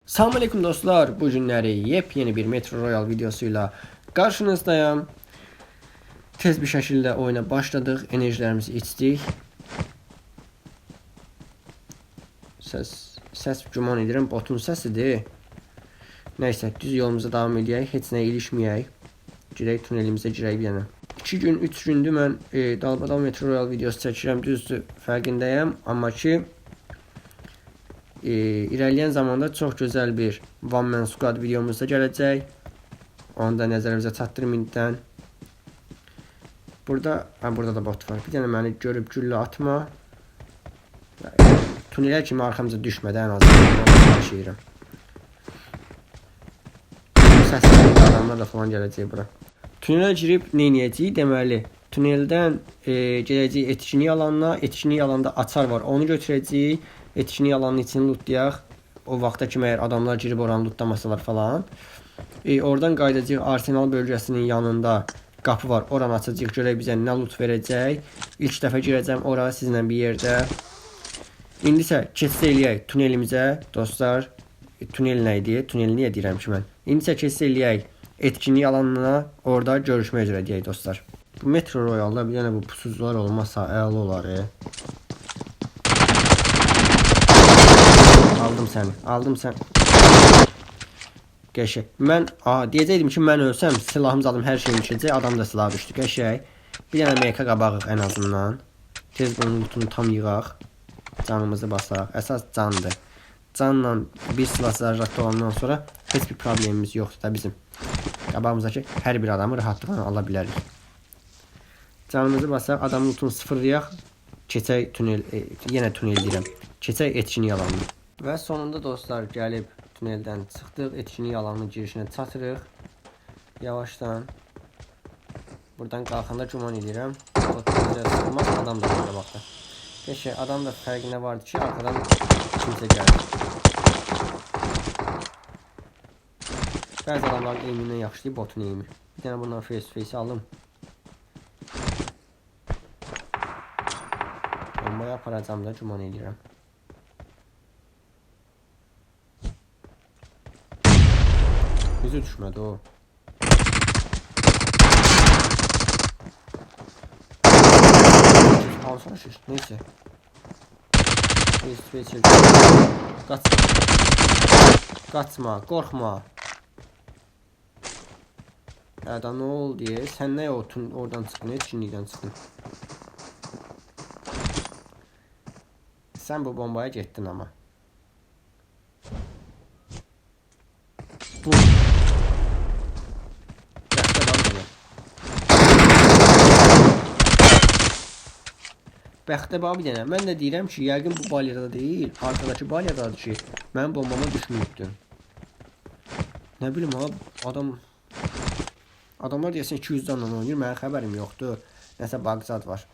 Selamünaleyküm dostlar. Bu günləri yepyeni bir Metro Royal videosuyla karşınızdayım. Tez bir şekilde oyuna başladık. Enerjilerimizi içdik. Ses güman edirəm botun səsidir. Neyse, düz yolumuza devam edək. Heç nəyə ilişməyək. Girək tunelimizə girək bir yana. 2 gün, 3 gündür mən dalbadal Metro Royal videosu çəkirəm. Düzdür, fərqindəyəm. Amma ki ilerleyen zamanda çok güzel bir One Man Squad videomuzda gələcək. Onu da nəzərinizə çatdırmayın. Burada da bot var. Bir dənə məni görüb güllə atma. Tunelə kimi arxamıza düşmədə ən azından yaşayıram. Səslə adamlar da falan gələcək bura. Tunelə girib neyniyəcəyik? Deməli, tuneldən gələcəyik etkinlik alanına. Etkinlik alanda açar var. Onu götürəcəyik. Etkinlik alanının içini lootlayaq. O vaxta kimi əgər adamlar girib oranı lootlamasalar falan. Oradan qayıdacağıq Arsenal bölgəsinin yanında qapı var. Oranı açacağıq, görək bizə nə loot verəcək. İlk dəfə girəcəm ora sizlə bir yerdə. İndi isə keçid eləyək tunelimizə dostlar. Tunel nə idi? Tunel niyə deyirəm ki mən? İndi isə keçid eləyək etkinlik alanına. Orada görüşmək üzrə deyək dostlar. Bu Metro Royal'da bir dənə bu pusucular olmazsa əla olar. Aldım səni. Qəşəng. Mən deyəcəydim ki, mən ölsəm, silahımı aldım, hər şeyim düşəcək, adam da silah düşdü. Qəşəng. Bir dənə MK qabağıq ən azından. Tez bunun lootunu tam yığaq. Canımızı basaq. Əsas candır. Canla bir silah zərrətli olandan sonra heç bir problemimiz yoxdur da bizim. Qabağımızdakı hər bir adamı rahatlıqla ala bilərik. Canımızı basaq, adamın lootunu sıfırlayaq. Keçək tunel, yenə tunel deyirəm. Keçək etkinlik alanına. Və sonunda dostlar gəlib tuneldən çıxdıq. Etkinlik alanının girişinə çatırıq. Yavaşdan. Buradan qalxanda güman edirəm. O bizə sıxılmaz, adam da burada baxdı. Keşke adam da fərqinə vardı ki, arkadan kimsə gəldi. Bəzi adamların eğimindən yaxşıdır, botun eğimi. Bir dənə bundan face to face alım. Bombaya aparacam da güman edirəm. Bizi düşmədi o. Alsana şiş, neyse. Face Kaçma, korkma. Ya da ne oldu diye. Sen ne otun oradan çıktın, etkinlikten çıktın. Sen bu bombaya gittin ama. Bu. Bəxtə bax bir dənə. Mən də deyirəm ki, yəqin bu balyada deyil, arkadakı balyadadır ki, mənim bombama düşməyibdi. Nə bilim ha, adamlar deyəsən 200 canla oynayır, mənim xəbərim yoxdur. Nəsə baqzad var.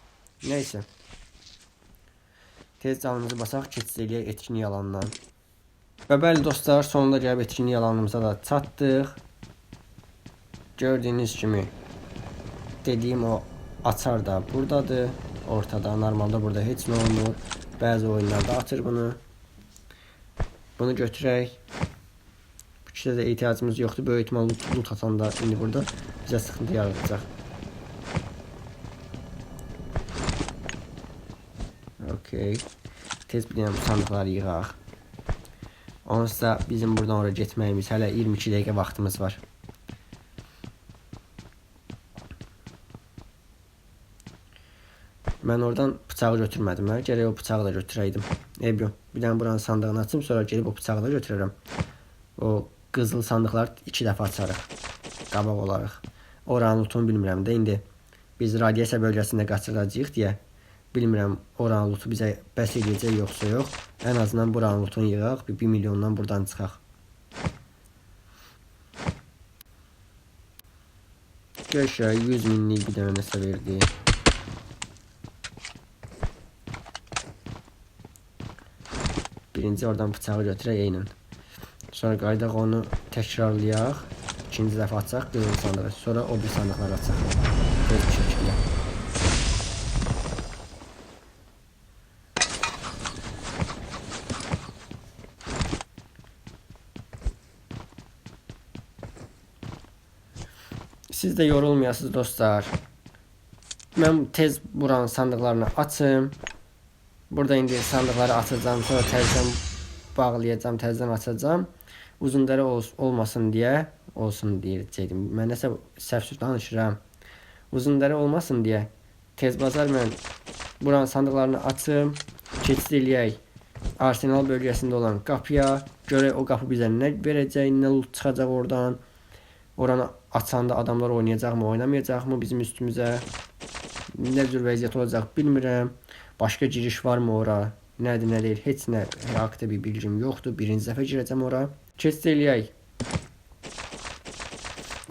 Neysə. Tez canımızı basaq, keçid eləyək etkinlik alanından. Və bəli dostlar, sonunda gəlib etkinlik alanımıza da çatdıq. Gördüyünüz kimi dediyim o açar da buradadır. Ortada, normalde burada heç nə olmur. Bəzi oyunlarda atır bunu. Bunu götürək. Bu kisə də ehtiyacımız yoxdur. Böyük ihtimal loot atanda indi burada bizə sıxıntı yaradacaq. Okey. Tez bir dənə bu sandıqları yığaq. Onsuz bizim buradan oraya getməyimiz hələ 22 dəqiqə vaxtımız var. Mən oradan bıçağı götürmədim. Gərək o bıçağı da götürəydim. Eyb yox. Bir dənə buranın sandığını açım, sonra gelib o bıçağı da götürərəm. O qızıl sandıqlar 2 dəfə açarıq. Qabaq olaraq. Oranın lootunu bilmirəm də indi. Biz radiasiya bölgəsində qaçıracağıq deyə. Bilmirəm oranın lootu bizə bəs edəcək yoxsa yox. Ən azından buranın lootunu yığaq. 1 milyondan buradan çıxaq. Görüşək 100 minlik bir dənə nəsə verdi. Birinci oradan bıçağı götürək eynən. Sonra qaydaq onu təkrarlayaq. İkinci dəfə açaq qızıl sandığı. Sonra o bir sandıqları açaq. Tez bir şəkildə. Siz de yorulmayasınız dostlar. Ben tez buranın sandıklarını açım. Burada indi sandıkları açacağım. Sonra təzədən bağlayacağım. Təzədən açacağım. Uzundərə olmasın deyə. Olsun deyəcəkdim. Mən nəsə səhv danışıram. Uzundərə olmasın deyə. Tez bazar mən buranın sandıklarını açım. Keçid eləyək. Arsenal bölgesinde olan qapıya. Görək o qapı bizə nə verəcək, nə loot çıxacaq oradan. Oranı açanda adamlar oynayacaqmı, oynamayacaqmı bizim üstümüzə. Nə cür vəziyyət olacaq bilmirəm. Başqa giriş varmı ora? Nədir, nə deyil? Heç nə haqqında bir bilgim yoxdur. Birinci dəfə girəcəm ora. Keçid eləyək.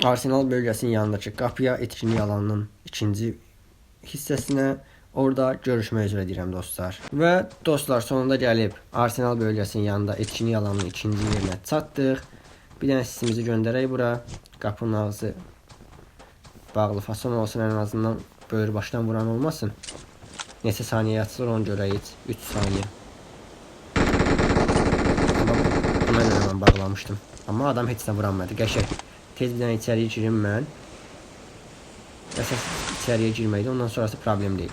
Arsenal bölgesinin yanındakı qapıya, etkinlik alanının ikinci hissəsinə. Orada görüşmək üzrə deyirəm dostlar. Və dostlar sonunda gəlib Arsenal bölgesinin yanında etkinlik alanının ikinci yerinə çatdıq. Bir dənə sisimizi göndərək bura. Qapının ağzı bağlı fason olsun, en azından böyür başdan vuran olmasın. Neçə saniyə yatsır onu görəyik. 3 saniyə. Amma buna görə mən bağlamışdım. Amma adam heç nə vuranmadı. Qəşəng. Tez bir dənə içəriyə girim mən. Əsas içəriyə girməkdir. Ondan sonrası problem deyil.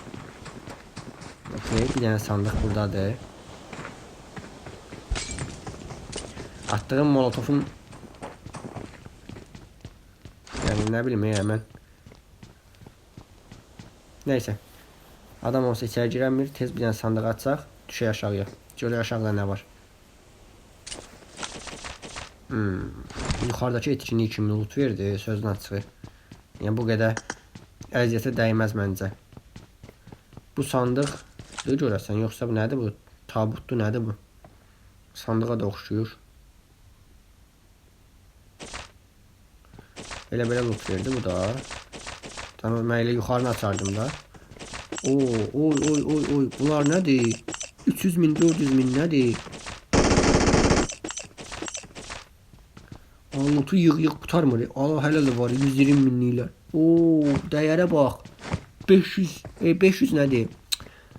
Okay, bir dənə sandıq buradadır. Attığım molotofun yani nə bilim mən. Neyse. Adam olsa içəri girəmir. Tez bir dənə sandıq açsaq, düşək aşağıya. Görək aşağıda nə var. Yuxarıdakı etkinlik kimi loot verdi, sözün açığı. Yəni bu qədər əziyyətə dəyməz məncə. Bu sandıq görəsən, yoxsa bu nədir bu? Tabutdur, nədir bu? Sandığa da oxşuyur. Belə loot verdi bu da. Tamam, mən elə yuxarını açardım da. Oy. Bunlar nədir? 300 min, 400 min nədir? Lootu yığ qutarmır. Hələ də var 120 minliklər. Dəyərə bax. 500 nədir?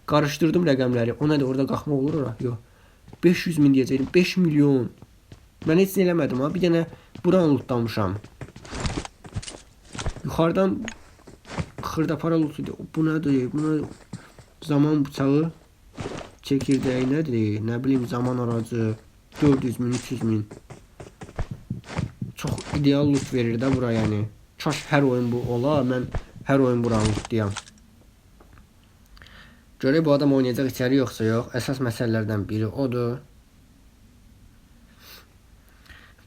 Qarışdırdım rəqəmləri. O nədir? Orada qalxma olur ora? Yox. 500 min deyəcəyim. 5 milyon. Mən heç nə eləmədim ha. Bir dənə buranı lootlamışam. Yuxarıdan xırda para lootu. Bu nədir? Bu zaman bıçağı, çəkirdəyi nədir? Nə bilim, zaman aracı 400 min, 300 min. Çox ideal loot verir də bura yəni. Kaş hər oyun bu ola. Mən hər oyun buranı lootlayam. Görək bu adam oynayacaq içəri yoxsa yox. Əsas məsələlərdən biri odur.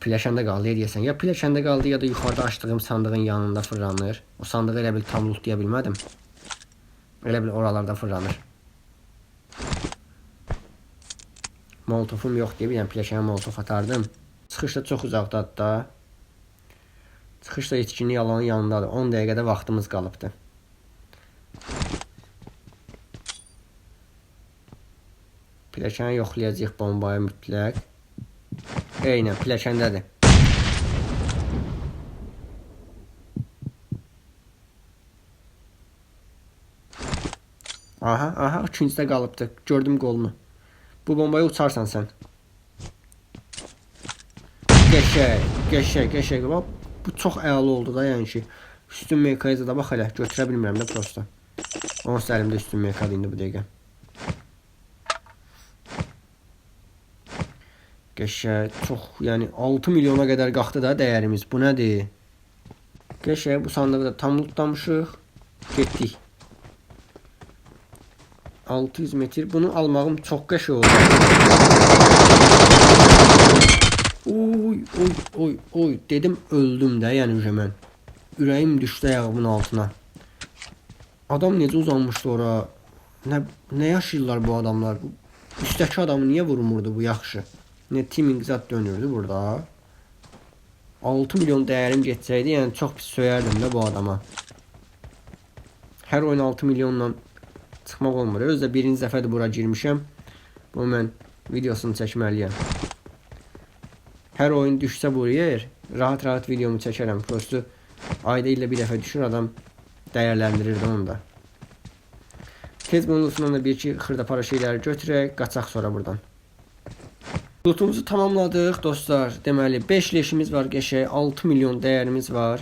Pləşəndə qaldı deyəsən. Ya pləşəndə qaldı, ya da yuxarıda açdığım sandığın yanında fırlanır. O sandığı elə bil tam lootlaya bilmədim. Elə bil oralarda fırlanır. Molotofum yox deyə bir dənə pləşəyə molotof atardım. Çıxış da çox uzaqdadır da. Çıxış da etkinlik alanın yanındadır. 10 dəqiqədə vaxtımız qalıbdı. Pləşəni yoxlayacaq bombaya mütləq. Eynən, pləşəndədir. Aha, ikincidə qalıbdı. Gördüm qolunu. Bu bombayı uçarsan sən. Qəşəng. Bu çox əla oldu da, yəni ki. Üstün mekayıza da bax hələ. Götürə bilmirəm də prosta. Onsuz əlimdə üstün mekadı indi bu dəqiqə. Qəşəng, çox, yəni 6 milyona qədər qalxdı da dəyərimiz. Bu nədir? Qəşəng, bu sandığı da tam lootlamışıq. Getdik. 600 metr. Bunu almağım çox qəşəng oldu. Oy. Dedim öldüm də, yəni mən. Ürəyim düşdü ayağımın altına. Adam necə uzanmışdı ora? Nə yaşayırlar bu adamlar? Üstəki adamı niyə vurmurdu bu yaxşı? Ne teaming zat dönürdü burada. 6 milyon değerim geçseydi yani çok pis söyərdim də bu adama. Hər oyun 6 milyonla çıxmaq olmur. Özdə birinci dəfədir bura girmişəm. Bu mən videosunu çəkməliyəm. Hər oyun düşsə buraya rahat videomu çəkərəm. Prosto ayda ilə bir dəfə düşür, adam dəyərləndirirdi onu da. Tez bunun üstündən də bir iki xırda para şeyləri götürək, qaçaq sonra buradan. Lootumuzu tamamladıq dostlar. Deməli 5 leşimiz var, qəşəng 6 milyon dəyərimiz var.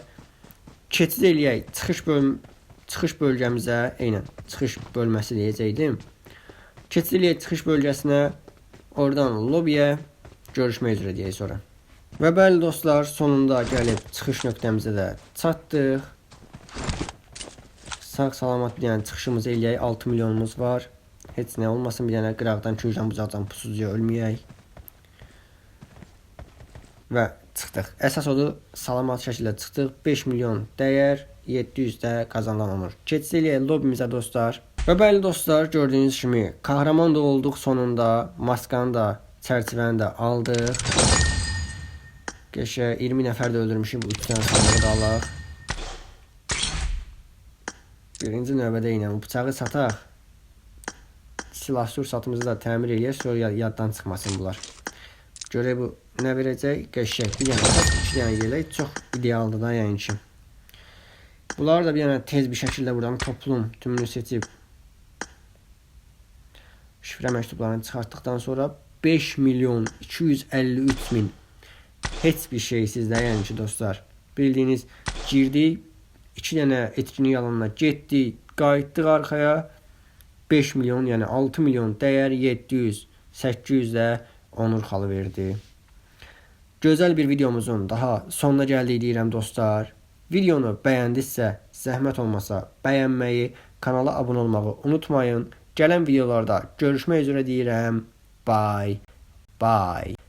Keçid eləyək çıxış bölgəmizə, eynən çıxış bölməsi deyəcəkdim. Keçid eləyək çıxış bölgəsinə, oradan lobiyə görüşmək üzrə deyək sonra. Və bəli dostlar, sonunda gəlib çıxış nöqtəmizə də çatdıq. Sağ salamat bir dənə çıxışımızı eləyək. 6 milyonumuz var. Heç nə olmasın, bir dənə qıraqdan, kürdən, bucaqdan pusucuya ölməyək. Və çıxdıq. Əsas odur, salamat şəkildə çıxdıq. 5 milyon dəyər, 700 də qazanılan olur. Keçid eləyək lobimizə dostlar. Və bəli dostlar, gördüyünüz kimi kahraman da olduq sonunda. Maskanı da, çərçivəni də aldıq. Qəşəng 20 nəfər də öldürmüşük, bu 3 dənə sandığı da alaq. Birinci növbədə ilə bu bıçağı sataq. Silah sursatımızı da təmir eləyək, sonra yaddan çıxmasın bunlar. Görək bu nə verəcək? Qəşəng bir dənə, 2 dənə yelək çox idealdır da yəni ki. Bunları da bir dənə tez bir şəkildə buradan toplum tümünü seçib şifrə məktublarını çıxartdıqdan sonra 5 milyon 253 min heç bir şey sizdə yəni ki dostlar. Bildiyiniz girdik, 2 dənə etkinlik alanına getdik, qayıtdıq arxaya. 5 milyon yəni 6 milyon dəyər, 700, 800 də onur xalı verdi. Gözəl bir videomuzun daha sonuna gəldik deyirəm dostlar. Videonu bəyəndinizsə, zəhmət olmasa bəyənməyi, kanala abunə olmağı unutmayın. Gələn videolarda görüşmək üzrə deyirəm. Bye. Bye.